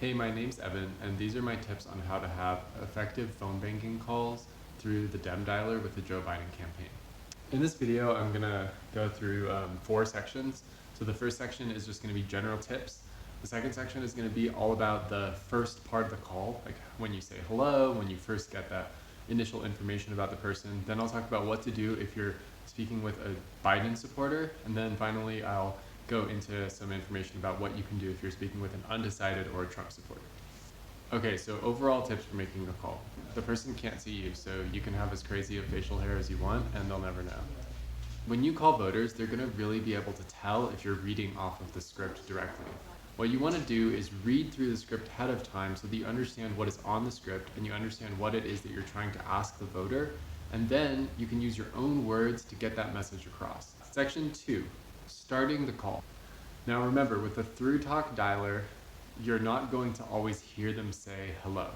Hey, my name's Evan, and these are my tips on how to have effective phone banking calls through the Dem Dialer with the Joe Biden campaign. In this video, I'm gonna go through 4 sections. So the first section is just gonna be general tips. The second section is gonna be all about the first part of the call, like when you say hello, when you first get that initial information about the person. Then I'll talk about what to do if you're speaking with a Biden supporter, and then finally I'll go into some information about what you can do if you're speaking with an undecided or a Trump supporter. Okay, so overall tips for making a call. The person can't see you, so you can have as crazy a facial hair as you want, and they'll never know. When you call voters, they're gonna really be able to tell if you're reading off of the script directly. What you wanna do is read through the script ahead of time so that you understand what is on the script and you understand what it is that you're trying to ask the voter, and then you can use your own words to get that message across. Section 2. Starting the call. Now remember, with the through talk dialer, you're not going to always hear them say hello.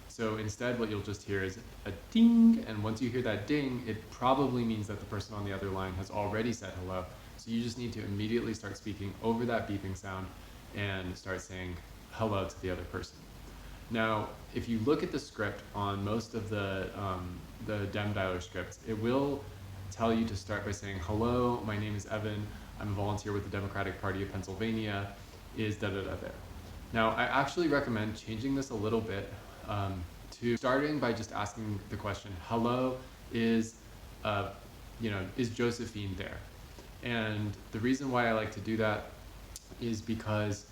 So instead what you'll just hear is a ding, and once you hear that ding, it probably means that the person on the other line has already said hello. So you just need to immediately start speaking over that beeping sound and start saying hello to the other person. Now, if you look at the script on most of the Dem dialer scripts, it will tell you to start by saying, hello, my name is Evan, I'm a volunteer with the Democratic Party of Pennsylvania, is da-da-da there. Now, I actually recommend changing this a little bit to starting by just asking the question, hello, is Josephine there? And the reason why I like to do that is because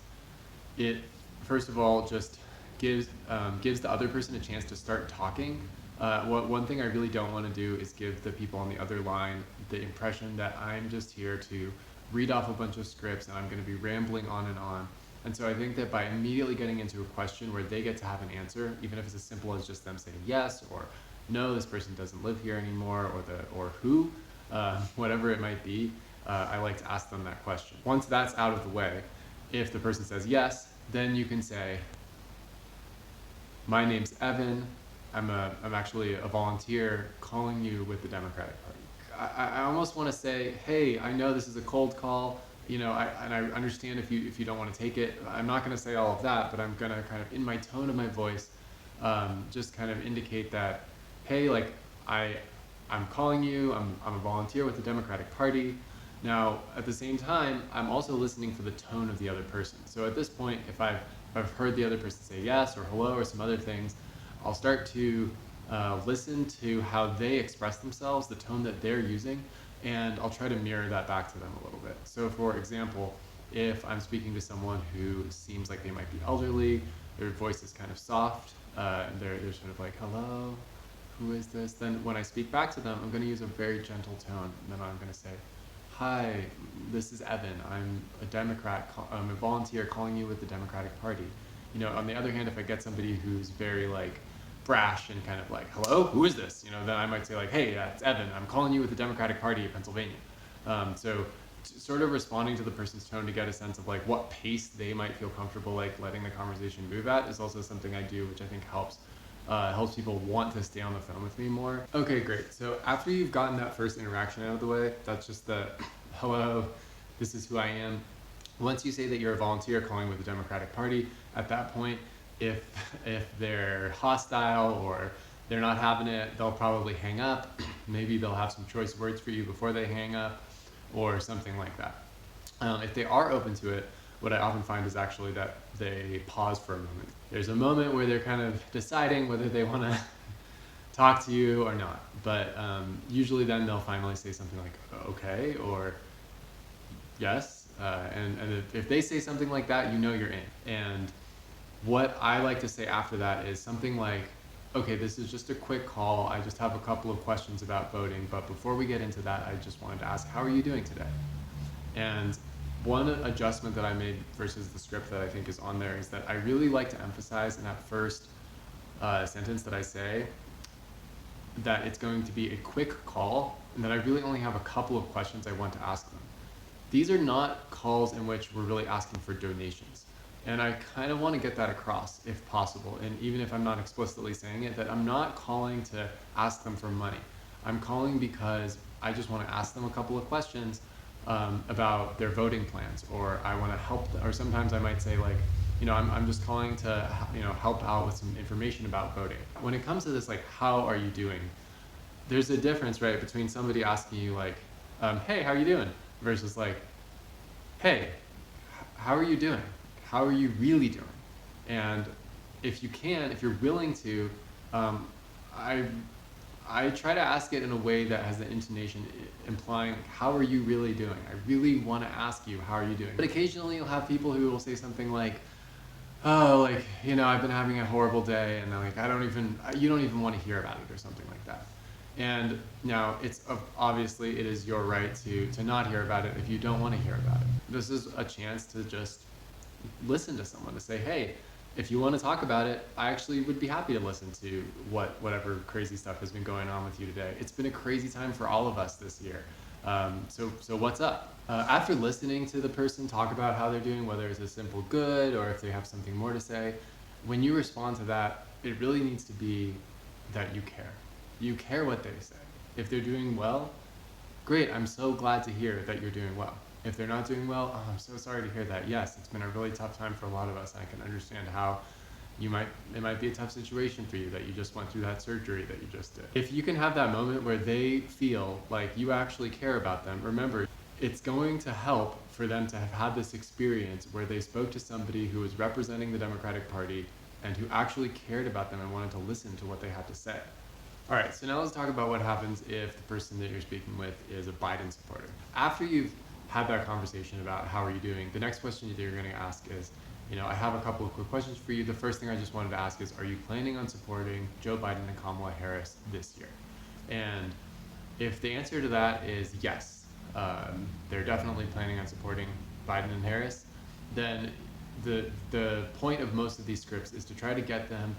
it, first of all, just gives the other person a chance to start talking. One thing I really don't want to do is give the people on the other line the impression that I'm just here to read off a bunch of scripts and I'm going to be rambling on and on. And so I think that by immediately getting into a question where they get to have an answer, even if it's as simple as just them saying yes or no, this person doesn't live here anymore, or who, whatever it might be, I like to ask them that question. Once that's out of the way, if the person says yes, then you can say, my name's Evan, I'm actually a volunteer calling you with the Democratic Party. I almost want to say, hey, I know this is a cold call, and I understand if you don't want to take it. I'm not going to say all of that, but I'm going to kind of, in my tone of my voice, just kind of indicate that, hey, like, I'm calling you, I'm a volunteer with the Democratic Party. Now, at the same time, I'm also listening for the tone of the other person. So at this point, if I've heard the other person say yes or hello or some other things, I'll start to listen to how they express themselves, the tone that they're using, and I'll try to mirror that back to them a little bit. So for example, if I'm speaking to someone who seems like they might be elderly, their voice is kind of soft, they're sort of like, hello, who is this? Then when I speak back to them, I'm going to use a very gentle tone, and then I'm going to say, hi, this is Evan, I'm a Democrat, I'm a volunteer calling you with the Democratic Party. On the other hand, if I get somebody who's very like brash and kind of like, hello, who is this? Then I might say like, hey, it's Evan, I'm calling you with the Democratic Party of Pennsylvania. So sort of responding to the person's tone to get a sense of like what pace they might feel comfortable like letting the conversation move at is also something I do, which I think helps people want to stay on the phone with me more. Okay, great. So after you've gotten that first interaction out of the way, that's just the hello, this is who I am. Once you say that you're a volunteer calling with the Democratic Party, at that point, if they're hostile or they're not having it, they'll probably hang up. Maybe they'll have some choice words for you before they hang up or something like that. If they are open to it, what I often find is actually that they pause for a moment. There's a moment where they're kind of deciding whether they want to talk to you or not. But usually then they'll finally say something like, okay, or yes. And if they say something like that, you're in. And what I like to say after that is something like, okay, this is just a quick call. I just have a couple of questions about voting. But before we get into that, I just wanted to ask, how are you doing today? And one adjustment that I made versus the script that I think is on there is that I really like to emphasize in that first sentence that I say that it's going to be a quick call and that I really only have a couple of questions I want to ask them. These are not calls in which we're really asking for donations. And I kind of want to get that across if possible. And even if I'm not explicitly saying it, that I'm not calling to ask them for money. I'm calling because I just want to ask them a couple of questions about their voting plans, or I want to help them, or sometimes I might say like, I'm just calling to, help out with some information about voting. When it comes to this, like, how are you doing? There's a difference, right, between somebody asking you, like, hey, how are you doing? Versus, like, hey, how are you doing? How are you really doing? And if you're willing to, um, I I try to ask it in a way that has the intonation implying, how are you really doing? I really want to ask you, how are you doing? But occasionally you'll have people who will say something like, oh, like, I've been having a horrible day, and like, you don't even want to hear about it, or something like that. And now obviously it is your right to not hear about it if you don't want to hear about it. This is a chance to just listen to someone, to say, hey, if you want to talk about it, I actually would be happy to listen to whatever crazy stuff has been going on with you today. It's been a crazy time for all of us this year. So what's up? After listening to the person talk about how they're doing, whether it's a simple good or if they have something more to say, when you respond to that, it really needs to be that you care. You care what they say. If they're doing well, great, I'm so glad to hear that you're doing well. If they're not doing well, oh, I'm so sorry to hear that. Yes, it's been a really tough time for a lot of us. I can understand how it might be a tough situation for you that you just went through that surgery that you just did. If you can have that moment where they feel like you actually care about them, remember, it's going to help for them to have had this experience where they spoke to somebody who was representing the Democratic Party and who actually cared about them and wanted to listen to what they had to say. All right, so now let's talk about what happens if the person that you're speaking with is a Biden supporter. After you've had that conversation about how are you doing, the next question that you're going to ask is, I have a couple of quick questions for you. The first thing I just wanted to ask is, are you planning on supporting Joe Biden and Kamala Harris this year? And if the answer to that is yes, they're definitely planning on supporting Biden and Harris, then the point of most of these scripts is to try to get them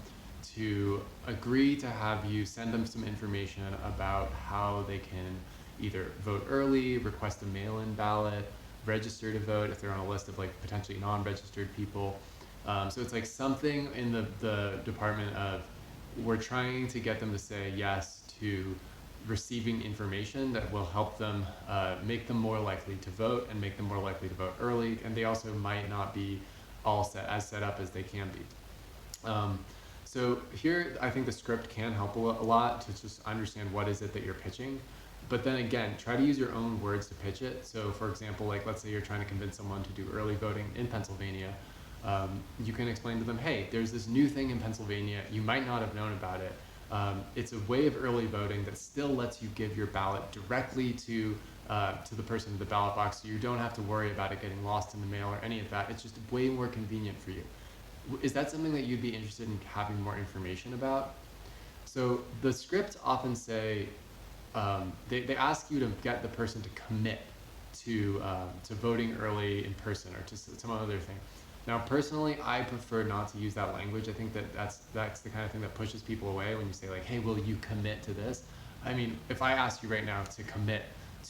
to agree to have you send them some information about how they can either vote early, request a mail-in ballot, register to vote if they're on a list of like potentially non-registered people. So it's like something in the department of, we're trying to get them to say yes to receiving information that will help them make them more likely to vote and make them more likely to vote early. And they also might not be all set up as they can be. So here, I think the script can help a lot to just understand what is it that you're pitching. But then again, try to use your own words to pitch it. So for example, like let's say you're trying to convince someone to do early voting in Pennsylvania. You can explain to them, hey, there's this new thing in Pennsylvania. You might not have known about it. It's a way of early voting that still lets you give your ballot directly to the person in the ballot box, so you don't have to worry about it getting lost in the mail or any of that. It's just way more convenient for you. Is that something that you'd be interested in having more information about? So the scripts often say, they ask you to get the person to commit to voting early in person or to some other thing. Now, personally, I prefer not to use that language. I think that's the kind of thing that pushes people away when you say like, hey, will you commit to this? I mean, if I ask you right now to commit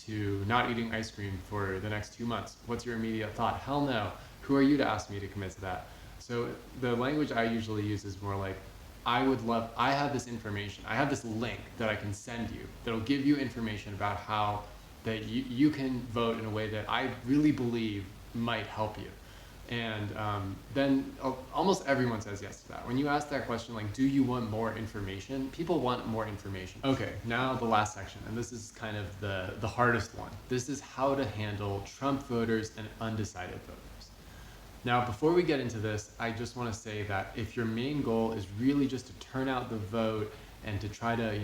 to not eating ice cream for the next 2 months, what's your immediate thought? Hell no. Who are you to ask me to commit to that? So the language I usually use is more like, I have this information, I have this link that I can send you that'll give you information about how that you can vote in a way that I really believe might help you. And then almost everyone says yes to that. When you ask that question, like, do you want more information? People want more information. Okay, now the last section, and this is kind of the hardest one. This is how to handle Trump voters and undecided voters. Now, before we get into this, I just want to say that if your main goal is really just to turn out the vote and to try to,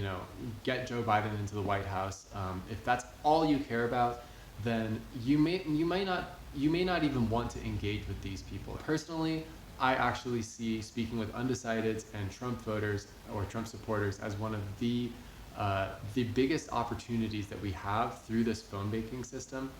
get Joe Biden into the White House, if that's all you care about, then you may not even want to engage with these people. Personally, I actually see speaking with undecideds and Trump voters or Trump supporters as one of the biggest opportunities that we have through this phone banking system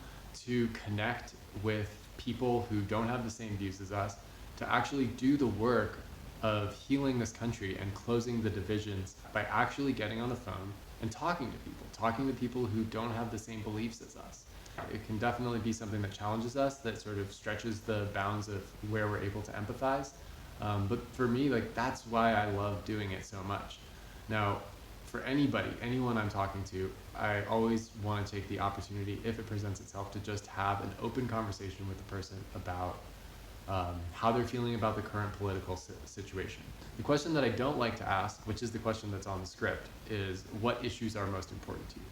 to connect with people who don't have the same views as us, to actually do the work of healing this country and closing the divisions by actually getting on the phone and talking to people who don't have the same beliefs as us. It can definitely be something that challenges us, that sort of stretches the bounds of where we're able to empathize. But for me, like, that's why I love doing it so much. Now, for anyone I'm talking to, I always want to take the opportunity, if it presents itself, to just have an open conversation with the person about how they're feeling about the current political situation. The question that I don't like to ask, which is the question that's on the script, is what issues are most important to you?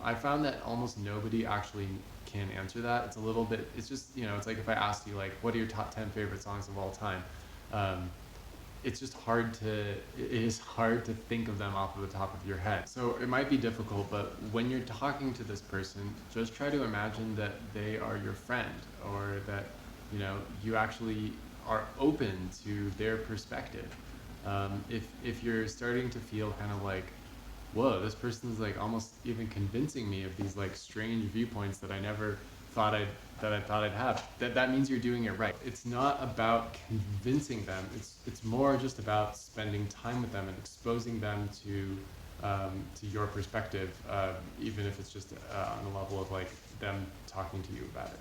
I found that almost nobody actually can answer that. It's a little bit, it's just, it's like if I asked you, like, what are your top 10 favorite songs of all time? Um, it's just it is hard to think of them off of the top of your head. So it might be difficult, but when you're talking to this person, just try to imagine that they are your friend, or that, you actually are open to their perspective. If you're starting to feel kind of like, whoa, this person's like almost even convincing me of these like strange viewpoints that I never thought I thought I'd have. That means you're doing it right. It's not about convincing them. It's more just about spending time with them and exposing them to your perspective, even if it's just on the level of like them talking to you about it.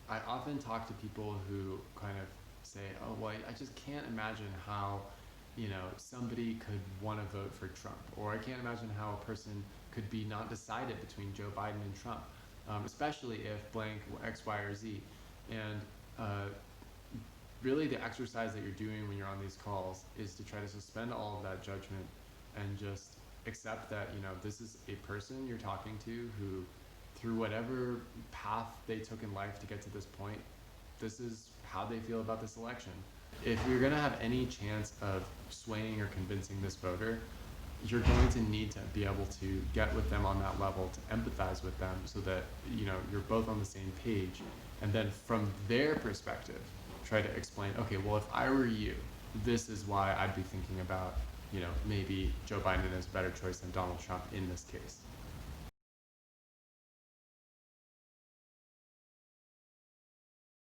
I often talk to people who kind of say, "Oh, well, I just can't imagine how, somebody could want to vote for Trump, or I can't imagine how a person could be not decided between Joe Biden and Trump, especially if blank X, Y, or Z." And really, the exercise that you're doing when you're on these calls is to try to suspend all of that judgment and just accept that, this is a person you're talking to who, through whatever path they took in life to get to this point, this is how they feel about this election. If you're going to have any chance of swaying or convincing this voter, you're going to need to be able to get with them on that level, to empathize with them, so that you're both on the same page, and then from their perspective try to explain, okay, well, if I were you, this is why I'd be thinking about maybe Joe Biden is a better choice than Donald Trump in this case.